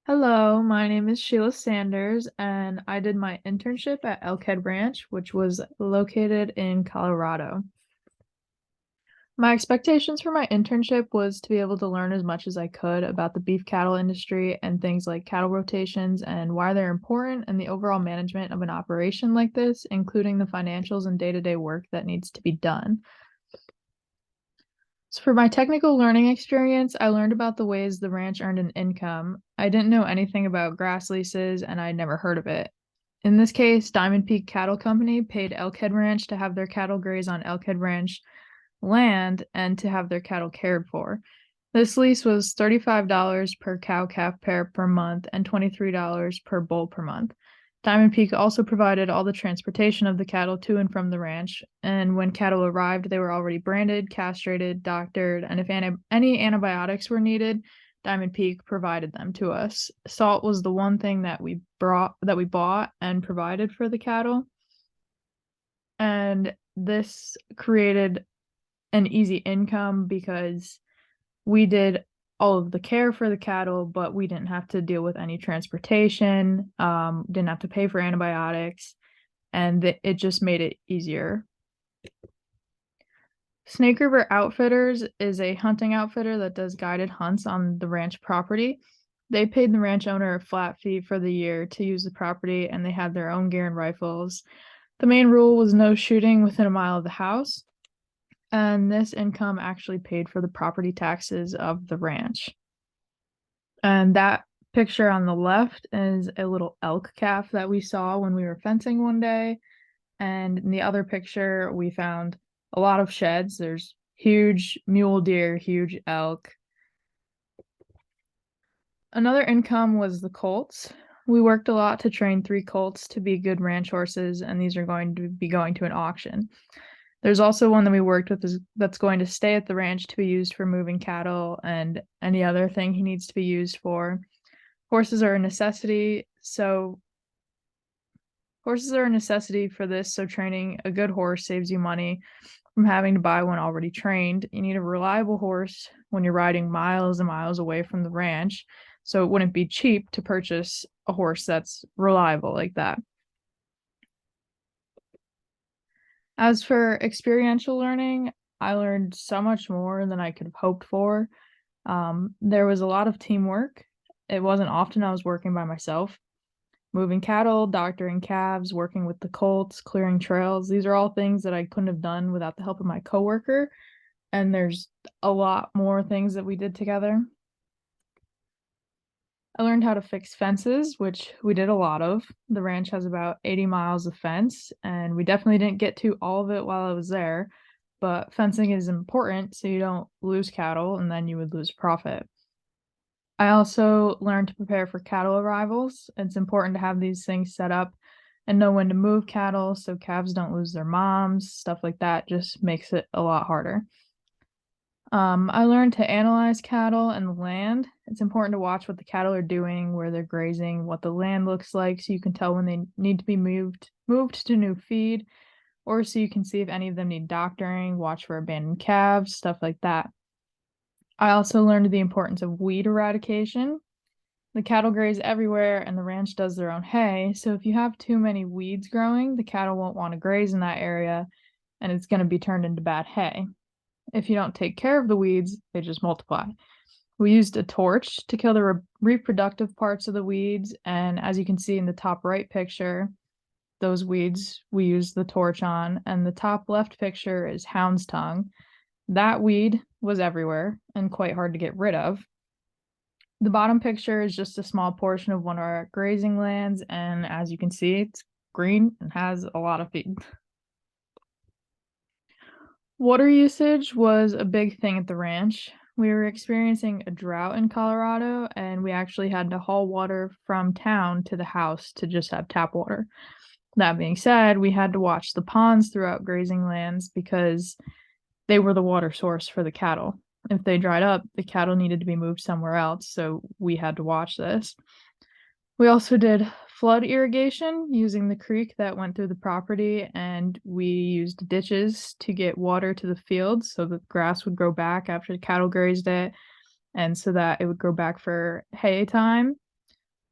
Hello, my name is Sheila Sanders, and I did my internship at Elkhead Ranch, which was located in Colorado. My expectations for my internship was to be able to learn as much as I could about the beef cattle industry and things like cattle rotations and why they're important and the overall management of an operation like this, including the financials and day-to-day work that needs to be done. So for my technical learning experience, I learned about the ways the ranch earned an income. I didn't know anything about grass leases and I'd never heard of it. In this case, Diamond Peak Cattle Company paid Elkhead Ranch to have their cattle graze on Elkhead Ranch land and to have their cattle cared for. This lease was $35 per cow calf pair per month and $23 per bull per month. Diamond Peak also provided all the transportation of the cattle to and from the ranch, and when cattle arrived, they were already branded, castrated, doctored, and if any antibiotics were needed, Diamond Peak provided them to us. Salt was the one thing that we bought and provided for the cattle, and this created an easy income because we did all of the care for the cattle, but we didn't have to deal with any transportation, didn't have to pay for antibiotics, and it just made it easier. Snake River Outfitters is a hunting outfitter that does guided hunts on the ranch property. They paid the ranch owner a flat fee for the year to use the property, and they had their own gear and rifles. The main rule was no shooting within a mile of the house, and this income actually paid for the property taxes of the ranch. And that picture on the left is a little elk calf that we saw when we were fencing one day. And in the other picture, we found a lot of sheds. There's huge mule deer, huge elk. Another income was the colts. We worked a lot to train 3 colts to be good ranch horses, and these are going to be going to an auction. There's also one that we worked with that's going to stay at the ranch to be used for moving cattle and any other thing he needs to be used for. Horses are a necessity, so horses are a necessity for this, so training a good horse saves you money from having to buy one already trained. You need a reliable horse when you're riding miles and miles away from the ranch, so it wouldn't be cheap to purchase a horse that's reliable like that. As for experiential learning, I learned so much more than I could have hoped for. There was a lot of teamwork. It wasn't often I was working by myself. Moving cattle, doctoring calves, working with the colts, clearing trails. These are all things that I couldn't have done without the help of my coworker. And there's a lot more things that we did together. I learned how to fix fences, which we did a lot of. The ranch has about 80 miles of fence, and we definitely didn't get to all of it while I was there. But fencing is important so you don't lose cattle and then you would lose profit. I also learned to prepare for cattle arrivals. It's important to have these things set up and know when to move cattle so calves don't lose their moms. Stuff like that just makes it a lot harder. I learned to analyze cattle and the land. It's important to watch what the cattle are doing, where they're grazing, what the land looks like, so you can tell when they need to be moved to new feed, or so you can see if any of them need doctoring, watch for abandoned calves, stuff like that. I also learned the importance of weed eradication. The cattle graze everywhere and the ranch does their own hay, so if you have too many weeds growing, the cattle won't want to graze in that area and it's going to be turned into bad hay. If you don't take care of the weeds, they just multiply. We used a torch to kill the reproductive parts of the weeds, and as you can see in the top right picture, those weeds we used the torch on, and the top left picture is hound's tongue. That weed was everywhere and quite hard to get rid of. The bottom picture is just a small portion of one of our grazing lands, and as you can see, it's green and has a lot of feed. Water usage was a big thing at the ranch. We were experiencing a drought in Colorado, and we actually had to haul water from town to the house to just have tap water. That being said, we had to watch the ponds throughout grazing lands because they were the water source for the cattle. If they dried up, the cattle needed to be moved somewhere else, so we had to watch this. We also did flood irrigation using the creek that went through the property, and we used ditches to get water to the fields so the grass would grow back after the cattle grazed it, and so that it would grow back for hay time.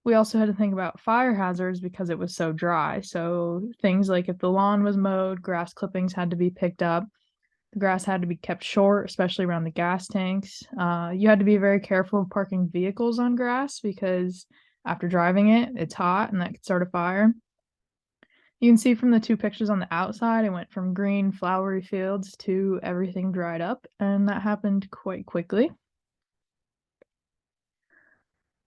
We also had to think about fire hazards because it was so dry. So things like if the lawn was mowed, grass clippings had to be picked up. The grass had to be kept short, especially around the gas tanks. You had to be very careful of parking vehicles on grass because after driving it, it's hot and that could start a fire. You can see from the two pictures on the outside, it went from green, flowery fields to everything dried up, and that happened quite quickly.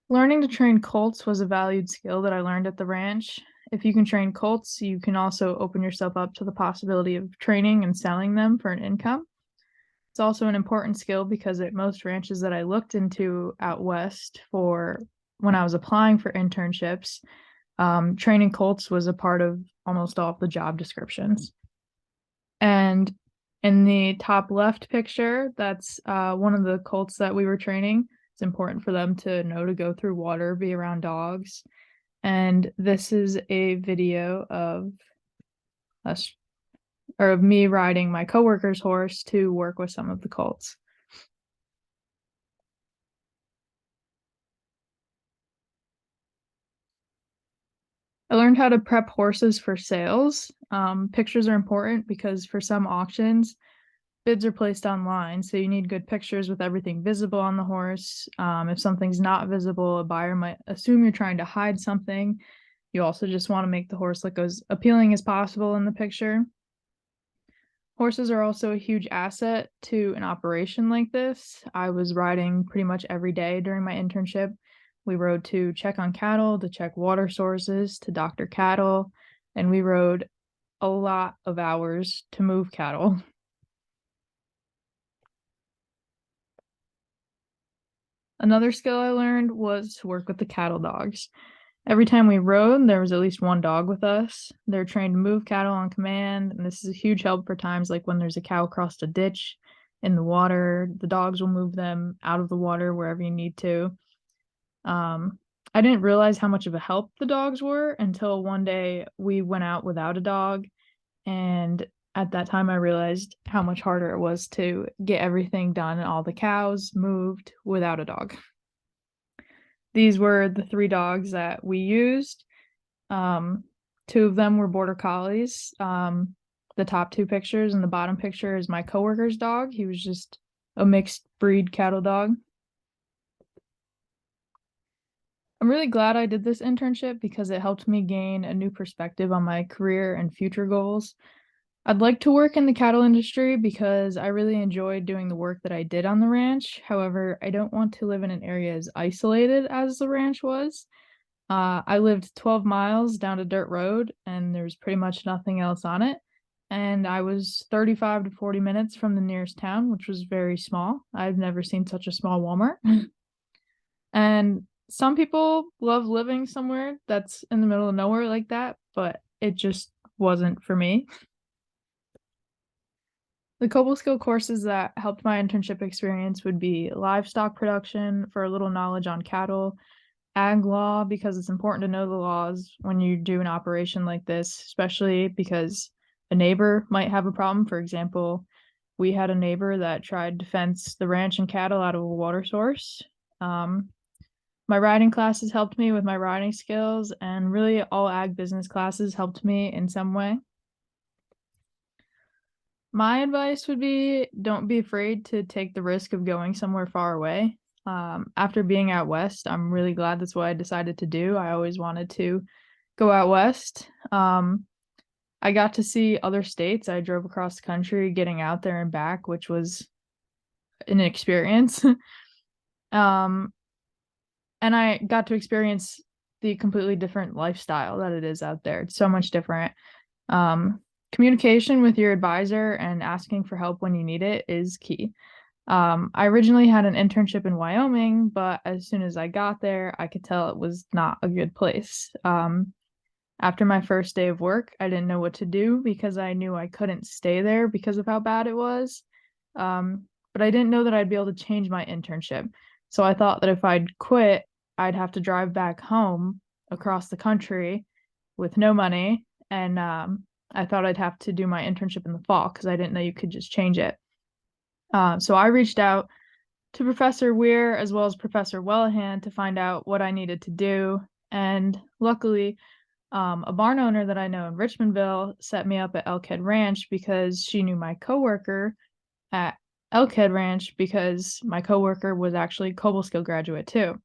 Learning to train colts was a valued skill that I learned at the ranch. If you can train colts, you can also open yourself up to the possibility of training and selling them for an income. It's also an important skill because at most ranches that I looked into out west for when I was applying for internships, training colts was a part of almost all of the job descriptions. And in the top left picture, that's one of the colts that we were training. It's important for them to know to go through water, be around dogs. And this is a video of us or of me riding my coworker's horse to work with some of the colts. I learned how to prep horses for sales. Pictures are important because for some auctions, bids are placed online, so you need good pictures with everything visible on the horse. If something's not visible, a buyer might assume you're trying to hide something. You also just want to make the horse look as appealing as possible in the picture. Horses are also a huge asset to an operation like this. I was riding pretty much every day during my internship. We rode to check on cattle, to check water sources, to doctor cattle, and we rode a lot of hours to move cattle. Another skill I learned was to work with the cattle dogs. Every time we rode, there was at least one dog with us. They're trained to move cattle on command, and this is a huge help for times like when there's a cow across a ditch in the water. The dogs will move them out of the water wherever you need to. I didn't realize how much of a help the dogs were until one day we went out without a dog, and at that time I realized how much harder it was to get everything done and all the cows moved without a dog. These were the three dogs that we used. Two of them were border collies. The top two pictures and the bottom picture is my coworker's dog. He was just a mixed breed cattle dog. I'm really glad I did this internship because it helped me gain a new perspective on my career and future goals. I'd like to work in the cattle industry because I really enjoyed doing the work that I did on the ranch. However, I don't want to live in an area as isolated as the ranch was. I lived 12 miles down a dirt road and there's pretty much nothing else on it. And I was 35 to 40 minutes from the nearest town, which was very small. I've never seen such a small Walmart. And some people love living somewhere that's in the middle of nowhere like that, but it just wasn't for me. The couple skill courses that helped my internship experience would be livestock production for a little knowledge on cattle, ag law because it's important to know the laws when you do an operation like this, especially because a neighbor might have a problem. For example, we had a neighbor that tried to fence the ranch and cattle out of a water source. My riding classes helped me with my riding skills, and really all ag business classes helped me in some way. My advice would be don't be afraid to take the risk of going somewhere far away. After being out west, I'm really glad that's what I decided to do. I always wanted to go out west. I got to see other states. I drove across the country getting out there and back, which was an experience. And I got to experience the completely different lifestyle that it is out there. It's so much different. Communication with your advisor and asking for help when you need it is key. I originally had an internship in Wyoming, but as soon as I got there, I could tell it was not a good place. After my first day of work, I didn't know what to do because I knew I couldn't stay there because of how bad it was. But I didn't know that I'd be able to change my internship. So I thought that if I'd quit, I'd have to drive back home across the country with no money. And I thought I'd have to do my internship in the fall because I didn't know you could just change it. So I reached out to Professor Weir as well as Professor Wellahan to find out what I needed to do. And luckily, a barn owner that I know in Richmondville set me up at Elkhead Ranch because she knew my coworker at Elkhead Ranch because my coworker was actually Cobleskill graduate too.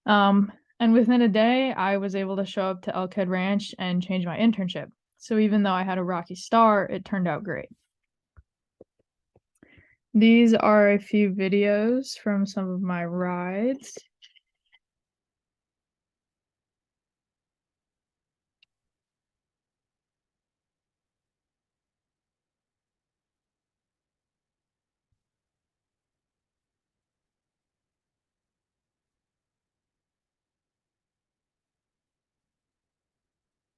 And within a day, I was able to show up to Elkhead Ranch and change my internship. So even though I had a rocky start, it turned out great. These are a few videos from some of my rides.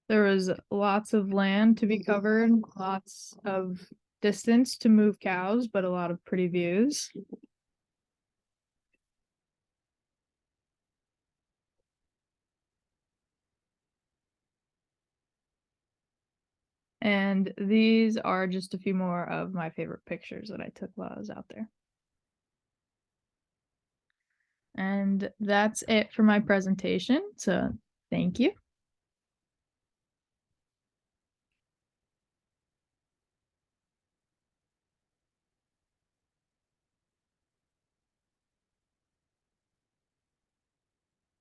There was lots of land to be covered, lots of distance to move cows, but a lot of pretty views. And these are just a few more of my favorite pictures that I took while I was out there. And that's it for my presentation. So thank you.